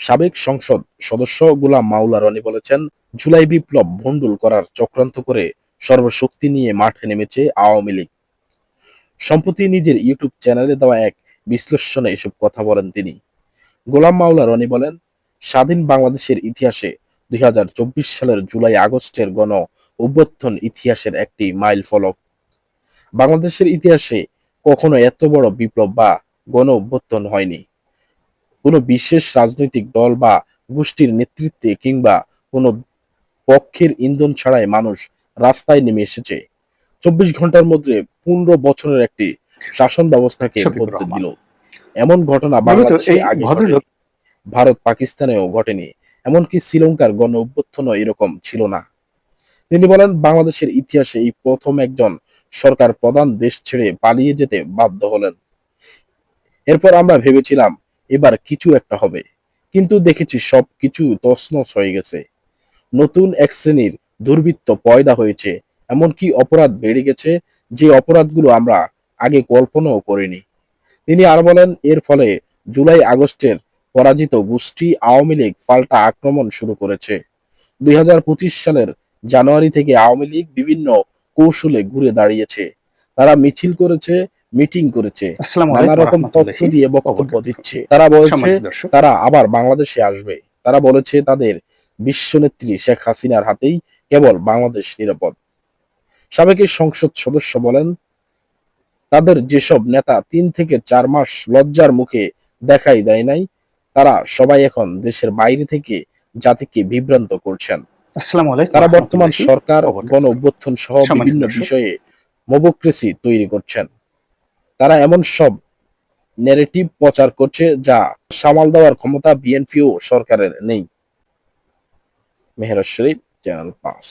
সাবেক সংসদ সদস্য গোলাম মাওলা রনি বলেছেন, জুলাই বিপ্লব ভণ্ডুল করার চক্রান্ত করে সর্বশক্তি নিয়ে মাঠে নেমেছে আওয়ামী লীগ। সম্প্রতি নিজের ইউটিউব চ্যানেলে দেওয়া এক বিশ্লেষণে এসব কথা বলেন তিনি। গোলাম মাওলা রনি বলেন, স্বাধীন বাংলাদেশের ইতিহাসে ২০২৪ সালের জুলাই আগস্টের গণ অভ্যুত্থান ইতিহাসের একটি মাইল ফলক। বাংলাদেশের ইতিহাসে কখনো এত বড় বিপ্লব বা গণ অভ্যুত্থান হয়নি। কোনো বিশেষ রাজনৈতিক দল বা গোষ্ঠীর নেতৃত্বে কিংবা কোনো পক্ষের ইন্ধন ছাড়াই মানুষ রাস্তায় নেমে এসেছে। ২৪ ঘন্টার মধ্যে ১৫ বছরের একটি শাসন ব্যবস্থাকে শফিকুর বদলে রহমান। দিল। এমন ঘটনা মূলত বাংলাদেশে এই আগে ভদ্রলোক ঘটেনি, ভারত পাকিস্তানেও ঘটেনি, এমনকি শ্রীলঙ্কার গণ অভ্যুত্থানও এরকম ছিল না। তিনি বলেন, বাংলাদেশের ইতিহাসে এই প্রথম একজন সরকার প্রধান দেশ ছেড়ে পালিয়ে যেতে বাধ্য হলেন। এরপর আমরা ভেবেছিলাম এবার কিছু একটা হবে, কিন্তু দেখেছি সবকিছু তছনছ হয়ে গেছে। নতুন এক শ্রেণীর দুর্বৃত্ত পয়দা হয়েছে, এমনকি অপরাধ বেড়ে গেছে, যে অপরাধগুলো আমরা আগে কল্পনাও করিনি। তিনি আর বলেন, এর ফলে জুলাই আগস্টের পরাজিত গোষ্ঠী আওয়ামী লীগ পাল্টা আক্রমণ শুরু করেছে। ২০২৫ সালের জানুয়ারি থেকে আওয়ামী লীগ বিভিন্ন কৌশলে ঘুরে দাঁড়িয়েছে। তারা মিছিল করেছে, মিটিং করেছে, আসসালামু নানা আলাইকুম রকম তথ্য রহমতুল্লাহি দিয়ে ওয়া বক্তব্য বারাকাতুহু। দিচ্ছে। তারা বলছে সম্মানিত দর্শক, তারা আবার বাংলাদেশে আসবে। তারা বলেছে তাদের বিশ্বনেত্রী শেখ হাসিনার হাতেই কেবল বাংলাদেশ নিরাপদ। সাবেক এই সংসদ সদস্য বলেন, তাদের যেসব নেতা ৩ থেকে ৪ মাস লজ্জার মুখে দেখাই দেয় নাই, তারা সবাই এখন দেশের বাইরে থেকে জাতিকে বিভ্রান্ত করছেন। আসসালামু আলাইকুম তারা বর্তমান রহমতুল্লাহি সরকার, ওয়া গণ বারাকাতুহু। অভ্যুত্থান সহ সম্মানিত বিভিন্ন দর্শক, বিষয়ে মোবোক্রেসি তৈরি করছেন। তারা এমন সব ন্যারেটিভ প্রচার করছে যা সামাল দেওয়ার ক্ষমতা বিএনপি ও সরকারের নেই। মেহের শরীফ, চ্যানেল ৫।